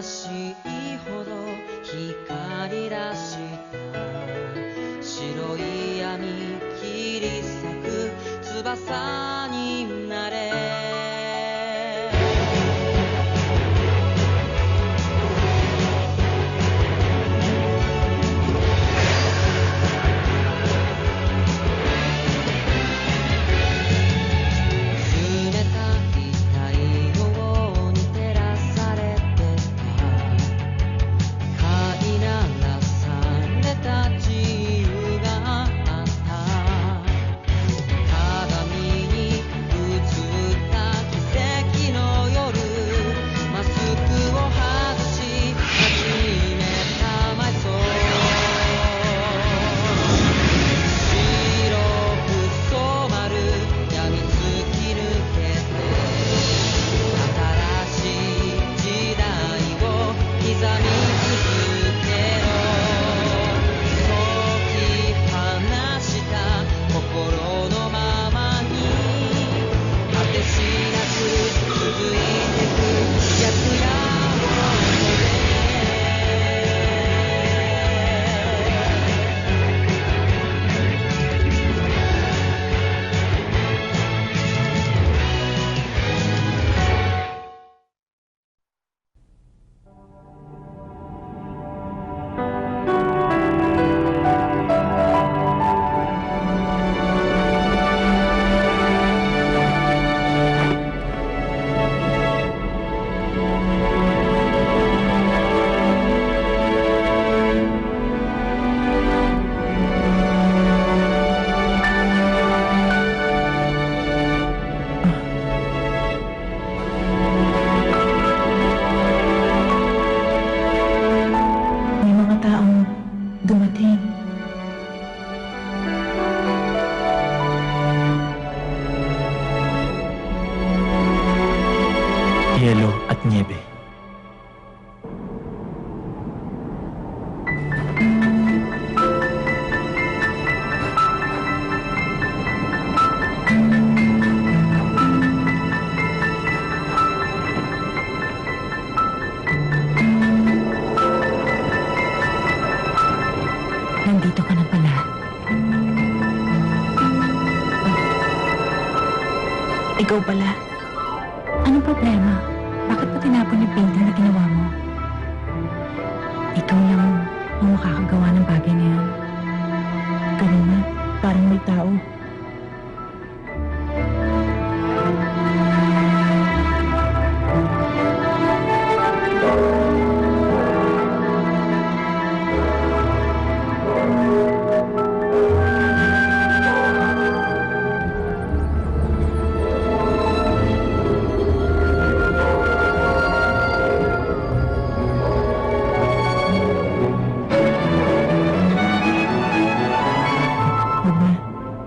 しいほど光り出した白い闇切り裂く翼になれYelo at niebe. Nandito ka na pala. Ikaw pala? Anong problema? Bakit mo tinapon yung painting na ginawa mo? Ikaw lang ang makakagawa ng bagay na yan. Kanina, parang may tao.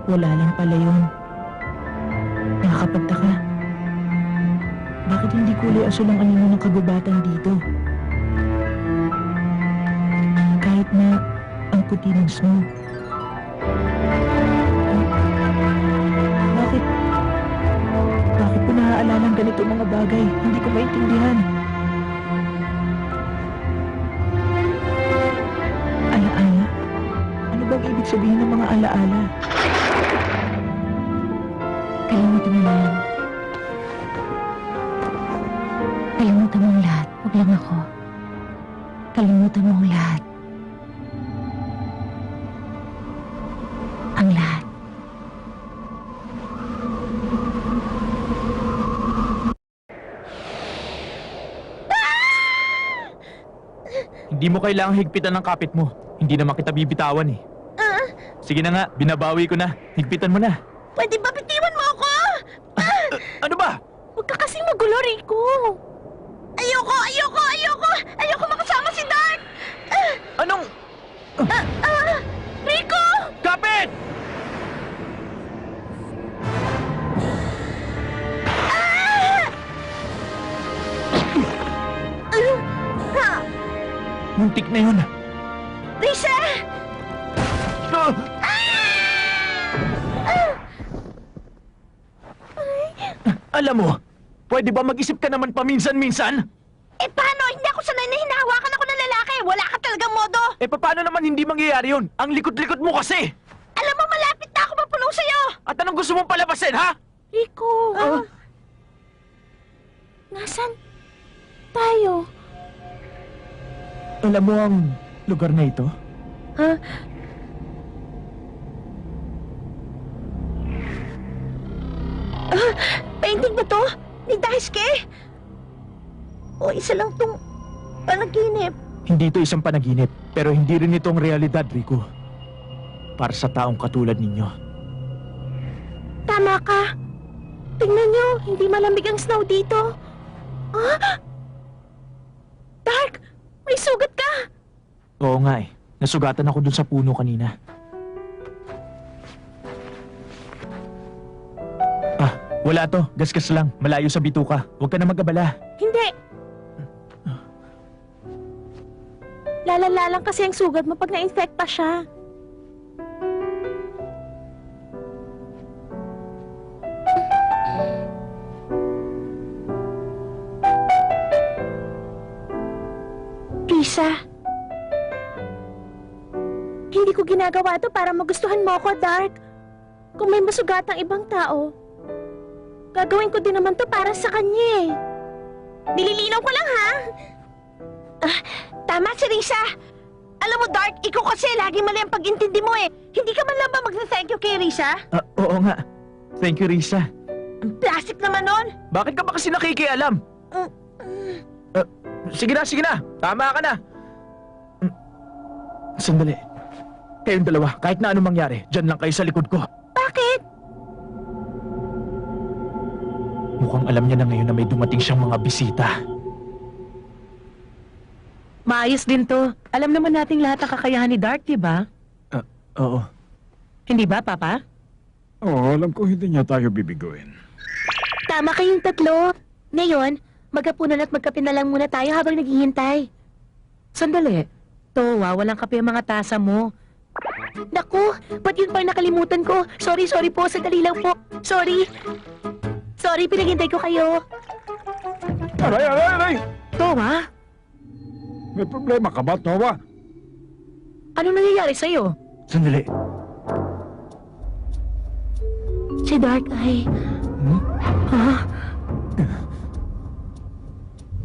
Wala lang pala yun. Nakakapagtaka. Bakit hindi kulay asul ang anino ng kagubatan dito? Kahit na ang puti ng snow. Bakit? Bakit ko naaalala ang ganito mga bagay? Hindi ko maintindihan. Alaala? Ano bang ibig sabihin ng mga alaala? Kalimutan mo na yan. Kalimutan mo ang lahat. Huwag lang ako. Kalimutan mo ang lahat. Ang lahat. Hindi mo kailangang higpitan ng kapit mo. Hindi naman kita bibitawan eh. Sige na nga, binabawi ko na. Higpitan mo na. Pwede ba bitiwan mo ako? Ano ba? Huwag ka kasing magulo, Rico. Ayoko makasama si Dart. Anong... Rico! Kapit! Muntik na yun. Risa! Ah! Alam mo, pwede ba mag-isip ka naman paminsan-minsan? Eh paano? Hindi ako sanay na hinahawakan ako ng lalaki. Wala ka talagang modo. Eh paano naman hindi mangyayari yun? Ang likod-likod mo kasi! Alam mo, malapit na ako mapuno sa'yo. At anong gusto mong palabasin, ha? Rico, nasan tayo? Alam mo ang lugar na ito? Painting ba to? Ni Daisuke? O isa lang tong panaginip? Hindi ito isang panaginip, pero hindi rin ito ang realidad, Rico. Para sa taong katulad ninyo. Tama ka. Tingnan nyo, hindi malamig ang snow dito. Dark, may sugat ka. Oo nga eh. Nasugatan ako dun sa puno kanina. Ah, wala to. Gasgas lang. Malayo sa bituka. Huwag ka na mag-abala. Hindi. Lalala lang kasi ang sugat mo pag na-infect pa siya. Risa, hindi ko ginagawa to para magustuhan mo ako, Dark. Kung may masugatang ibang tao, gagawin ko din naman to para sa kanya eh. Nililinaw ko lang, ha? Tama si Risa. Alam mo, Dark, ikaw kasi lagi mali ang pag-intindi mo eh. Hindi ka man lang ba mag-thank you kay Risa? Oo nga. Thank you, Risa. Ang plastic naman nun. Bakit ka ba kasi nakikialam? Sige na. Tama ka na. Sandali. Kayong dalawa, kahit na anong mangyari, dyan lang kayo sa likod ko. Bakit? Mukhang alam niya na ngayon na may dumating siyang mga bisita. Maayos din to. Alam naman nating lahat ang kakayahan ni Dark, di ba? Oo. Hindi ba, Papa? Oo, alam ko hindi niya tayo bibiguin. Tama kayong tatlo. Ngayon, magkapunan at magkape na lang muna tayo habang naghihintay. Sandali. Towa, walang kape ang mga tasa mo. Naku, ba't yun pa nakalimutan ko? Sorry po, sandali lang po. Sorry, pinaghintay ko kayo. Aray! Towa, May problema ka ba, Towa? ano nangyayari sa'yo? Sandali. Si Dark ay...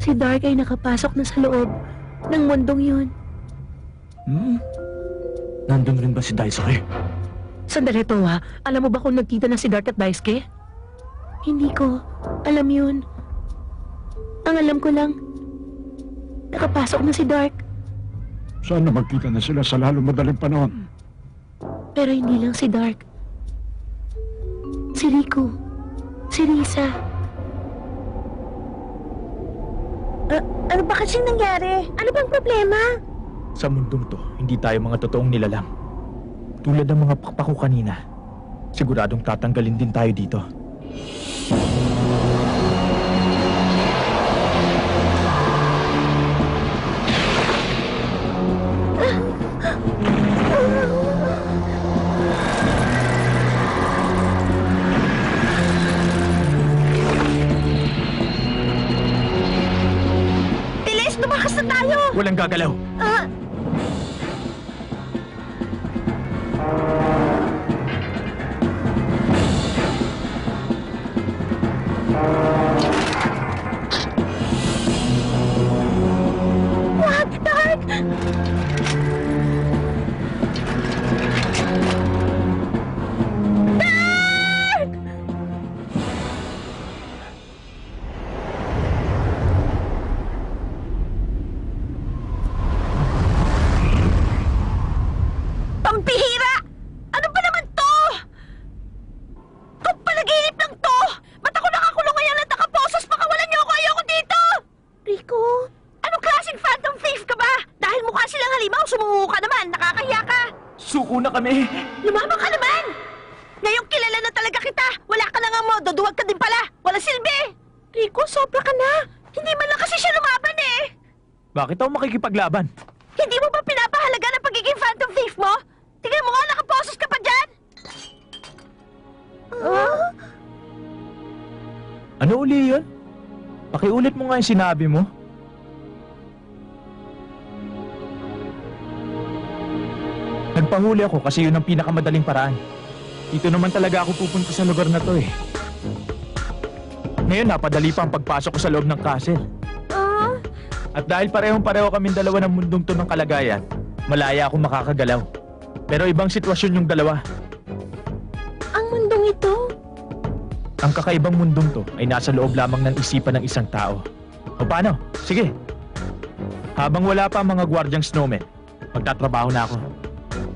Si Dark ay nakapasok na sa loob ng mundong yun. Nandun rin ba si Daisuke? Sandali, Towa. Alam mo ba kung nagkita na si Dark at Daisuke? Hindi ko alam yun. Ang alam ko lang, nakapasok na si Dark. Sana magkita na sila sa lalong madaling panahon. Pero hindi lang si Dark. Si Rico. Si Risa. Ano ba kasing nangyari? Ano bang problema? Sa mundong to, hindi tayo mga totoong nilalang. Tulad ng mga pakpak ko kanina, siguradong tatanggalin din tayo dito. Bilis, tumakas na tayo! Walang gagalaw. What? Dark! Dark! Pampihira! Ano ba naman to? Kung panaginip lang to! Ba't ako nakakulong ngayon at nakaposos? Pakawalan niyo ako! Ayoko dito! Rico? Anong klaseng phantom thief ka ba? Dahil mukha silang halimaw, sumungo ka naman. Nakakahiya ka. Suko na kami. Lumamang ka naman! Ngayong kilala na talaga kita. Wala ka na nga modo. Duwag ka din pala. Walang silbi. Rico, sobra ka na. Hindi man lang kasi siya lumaban eh. Bakit ako makikipaglaban? Hindi mo ba pinapahalaga ng pagiging phantom thief mo? Tingnan mo nga, nakaposos ka pa dyan! Ano uli yun? Pakiulit mo nga yung sinabi mo. Nagpahuli ako kasi yun ang pinakamadaling paraan. Dito naman talaga ako pupunta sa lugar na to eh. Ngayon napadali pa ang pagpasok ko sa loob ng castle. Ah, At dahil parehong-pareho kaming dalawa ng mundong to ng kalagayan, malaya akong makakagalaw. Pero ibang sitwasyon yung dalawa. ang mundong ito. Ang kakaibang mundong to ay nasa loob lamang ng isipan ng isang tao. O paano? Sige. Habang wala pa ang mga gwardyang snowmen, magtatrabaho na ako.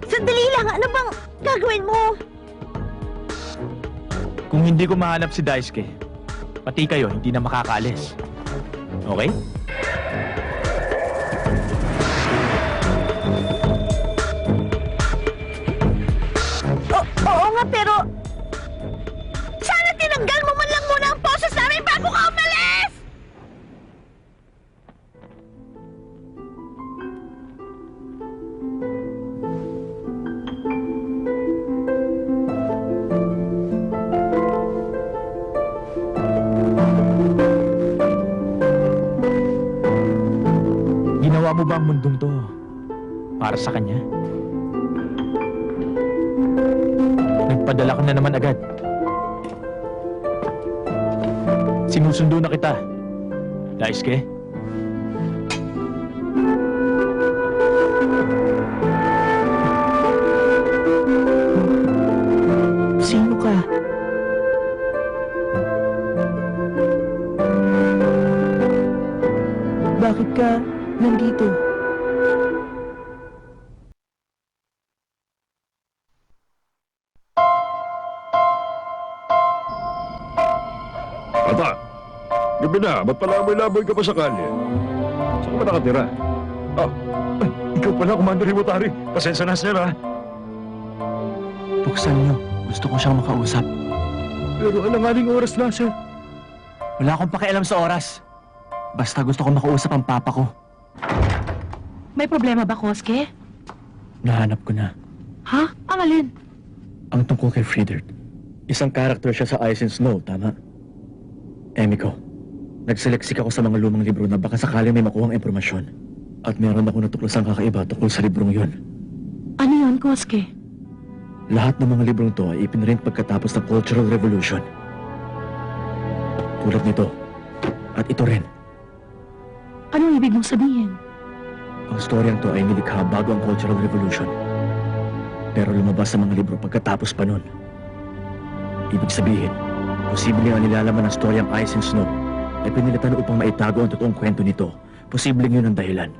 Sandali lang, ano bang gagawin mo? Kung hindi ko mahanap si Daisuke, pati kayo hindi na makakaalis. Okay? Oo nga, pero... Sana tinanggal mo man lang muna ang poses namin bago ka umalis! Ginawa mo ba ang mundong to para sa kanya? Nagpadala ka na naman agad. Sinusundo na kita. Daisuke? Sino ka? Bakit ka nandito? Ata, gabi na, ba't palamoy-lamoy ka pa sa kalye? Saan ka ba nakatira? Ah, ay, ikaw pala, Commander Iwatari. Pasensya na, sir, ha? Buksan niyo. Gusto ko siyang makausap. Pero alanganing oras na, sir. Wala akong pakialam sa oras. Basta gusto ko makausap ang papa ko. May problema ba, Kosuke? Nahanap ko na. Ha? Ang alin? Ang tungkol kay Friedert. Isang karakter siya sa Ice and Snow, tama? Emiko, nagseleksik ako sa mga lumang libro na baka sakaling may makuhang impormasyon. At meron ako natuklasang kakaiba tungkol sa librong yon. Ano yun, Kosuke? Lahat ng mga librong to ay ipinrint pagkatapos ng Cultural Revolution. Tulad nito. At ito rin. Anong ibig mong sabihin? Ang storyang to ay nilikha bago ang Cultural Revolution. Pero lumabas sa mga libro pagkatapos pa nun. Ibig sabihin, posibleng ang nilalaman ng storyang Ice and Snow ay pinilitan upang maitago ang totoong kwento nito. Posibleng yun ang dahilan.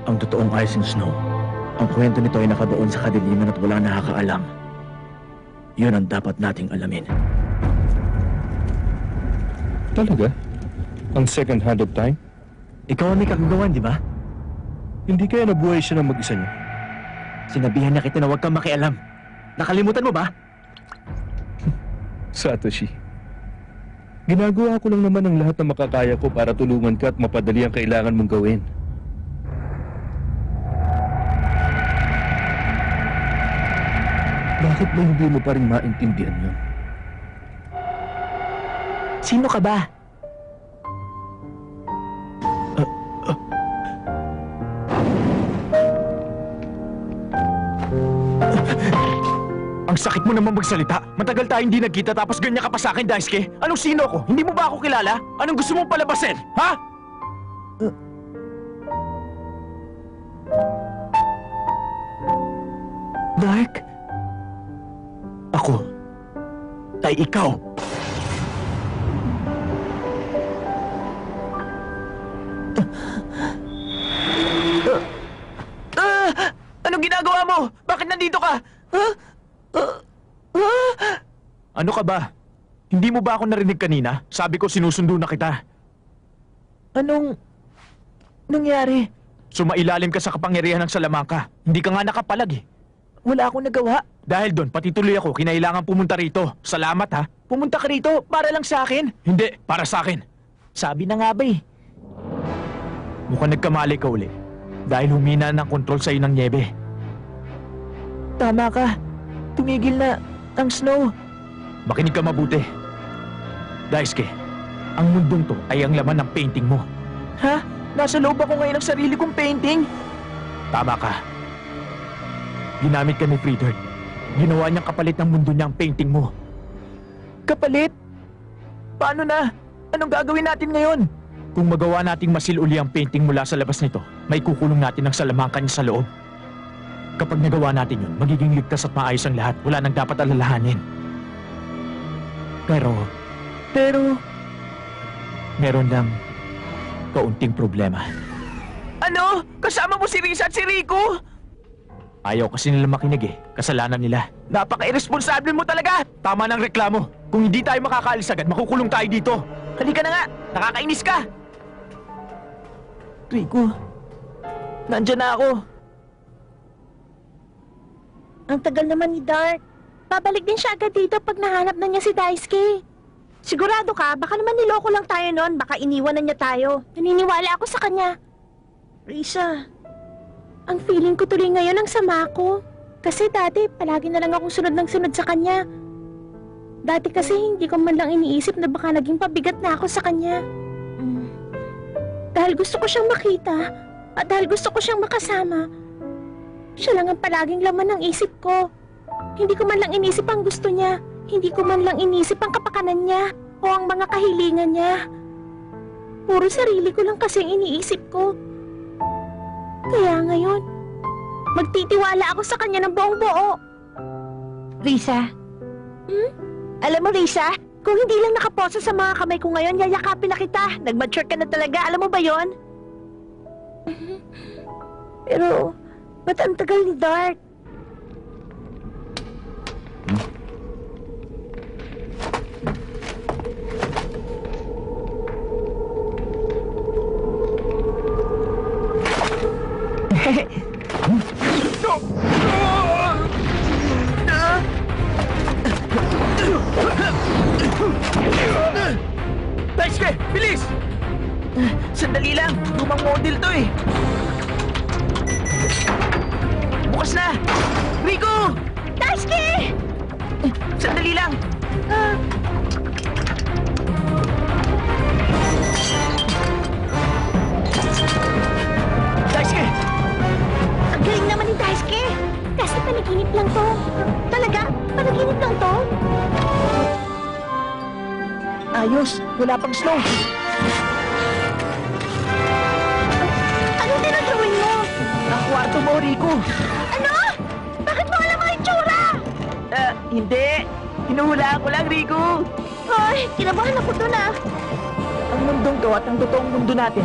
Ang totoong Ice and Snow, ang kwento nito ay nakabaon sa kadiliman at wala nakakaalam. Yun ang dapat nating alamin. Talaga? Ang second hand of time? Ikaw ang may kagagawan, di ba? Hindi kaya nabuhay siya ng mag-isa niya? Sinabihan na kita na huwag kang makialam. Nakalimutan mo ba? Satoshi. Ginagawa ko lang naman ang lahat na makakaya ko para tulungan ka at mapadali ang kailangan mong gawin. Bakit ba hindi mo pa rin maintindihan yun? Sino ka ba? Ang sakit mo naman magsalita. Matagal tayo hindi nagkita tapos ganyan ka pa sa akin, Daisuke. Anong sino ako? Hindi mo ba ako kilala? Anong gusto mong palabasin? Ha? Dark? Ako ay ikaw. Anong ginagawa mo? Bakit nandito ka? Ano ka ba? Hindi mo ba ako narinig kanina? Sabi ko sinusundo na kita. Anong nangyari? Sumailalim ka sa kapangyarihan ng Salamanca. Hindi ka nga nakapalag eh. Wala akong nagawa. Dahil doon, pati tuloy ako, kinailangan pumunta rito. Salamat ha. Pumunta ka rito para lang sa akin. Hindi, para sa akin. Sabi na nga ba eh. Mukhang nagkamali ka uli. Dahil humina ng kontrol sa'yo ng niebe. Tama ka. Tumigil na ang snow. Makinig ka mabuti. Daisuke, ang mundong to ay ang laman ng painting mo. Ha? Nasa loob ako ngayon ng sarili kong painting? Tama ka. Ginamit ka ni Friedert. Ginawa niyang kapalit ng mundo niya ang painting mo. Kapalit? Paano na? Anong gagawin natin ngayon? Kung magawa nating masil uli ang painting mula sa labas nito, may kukulong natin ang salamangka niya sa loob. Kapag nagawa natin yun, magiging ligtas at maayos ang lahat. Wala nang dapat alalahanin. Pero, meron lang kaunting problema. Ano? Kasama mo si Risa at si Rico? Ayaw kasi nila makinig eh. Kasalanan nila. Napaka-irresponsible mo talaga! Tama ng reklamo. Kung hindi tayo makakaalis agad, makukulong tayo dito. Halika na nga! Nakakainis ka! Rico, nandyan na ako. Ang tagal naman ni Dark. Babalik din siya agad dito pag nahanap na niya si Daisuke. Sigurado ka? Baka naman niloko lang tayo noon. Baka iniwan na niya tayo. Naniniwala ako sa kanya. Risa, ang feeling ko tuloy ngayon ang sama ko. Kasi dati, palagi na lang akong sunod ng sunod sa kanya. Dati kasi hindi ko man lang iniisip na baka naging pabigat na ako sa kanya. Dahil gusto ko siyang makita, at dahil gusto ko siyang makasama, siya lang ang palaging laman ng isip ko. Hindi ko man lang inisip ang gusto niya. Hindi ko man lang inisip ang kapakanan niya o ang mga kahilingan niya. Puro sarili ko lang kasi ang iniisip ko. Kaya ngayon, magtitiwala ako sa kanya ng buong buo. Risa, Alam mo, Risa, kung hindi lang nakaposa sa mga kamay ko ngayon, yayakapin na kita. Nag-mature ka na talaga. Alam mo ba yon? Pero, ba't ang tagal ni Dark? Daisuke! Bilis! Sandali lang! Lumang model to eh! Bukas na! Rico! Daisuke! Sandali lang! Daisuke! Ang galing naman ni Daisuke! Kasi panaginip lang to. Talaga? Panaginip lang to? Ayos! Wala pang snow! Anong tinadrawin mo? Ang kwarto mo, Rico! Ano? Bakit mo alam ang itsura? Hindi! Hinuhulaan ko lang, Rico! Ay, kinabahan ako dun ah. Ang mundong to at ang totoong mundo natin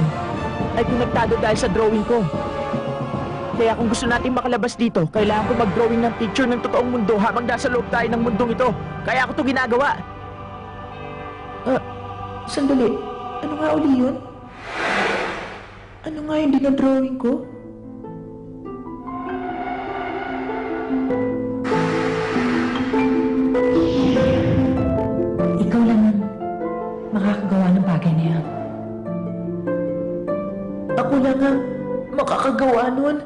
ay konektado dahil sa drawing ko. Kaya kung gusto natin makalabas dito, kailangan ko mag-drawing ng picture ng totoong mundo habang nasa loob tayo ng mundong ito. Kaya ako to ginagawa. Sandali. Ano nga uli yun? Ano nga yung dinadrawing ko? ikaw lang ang makakagawa ng bagay na yan. Ako lang ang makakagawa nun.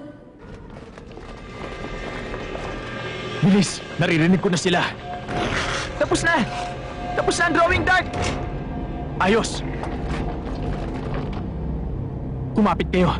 Bilis! Naririnig ko na sila. Tapos na! Tapos na ang drawing, Dark! Ayos! Kumapit kayo.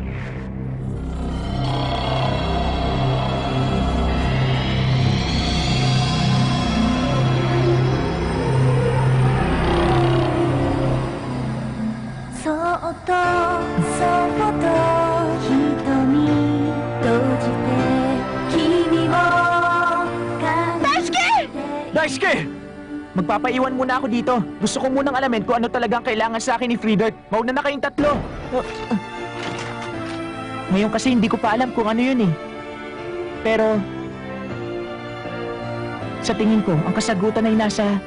Daisuke! Magpapaiwan muna ako dito. Gusto ko munang alamin kung ano talagang kailangan sa akin ni Friedert. Mauna na kayong tatlo. Ngayon kasi hindi ko pa alam kung ano yun eh. Pero, sa tingin ko, ang kasagutan ay nasa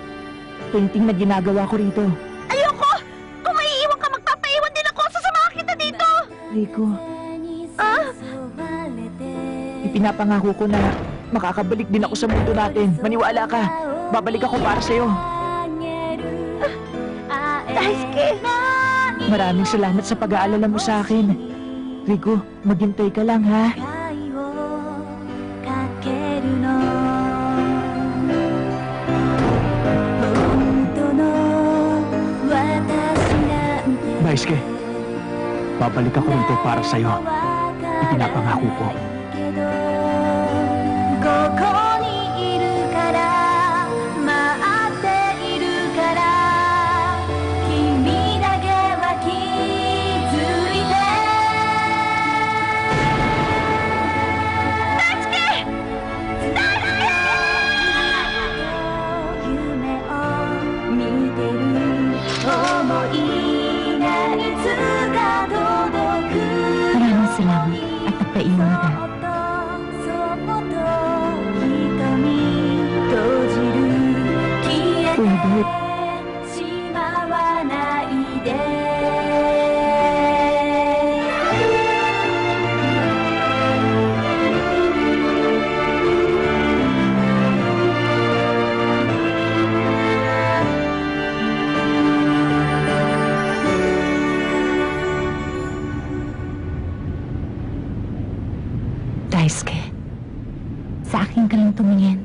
painting na ginagawa ko rito. Ayoko! Kung maiiwan ka, magpapaiwan din ako. Sasamahan kita dito! Rico, Ah? ipinapangako ko na makakabalik din ako sa mundo natin. Maniwala ka. Babalik ako para sa'yo. Daisuke! Maraming salamat sa pag-aalala mo sa akin. Rico, maghintay ka lang ha. Daisuke, babalik ako rito para sa'yo. Ipinapangako ko. のだ。Daisuke, sa akin ka lang tumingin.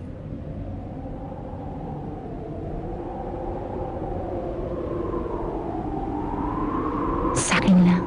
Sa akin lang.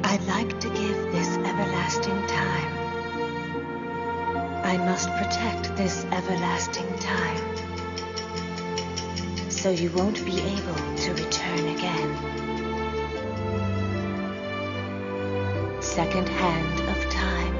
I'd like to give this everlasting time. I must protect this everlasting time, so you won't be able to return again. Second hand of time.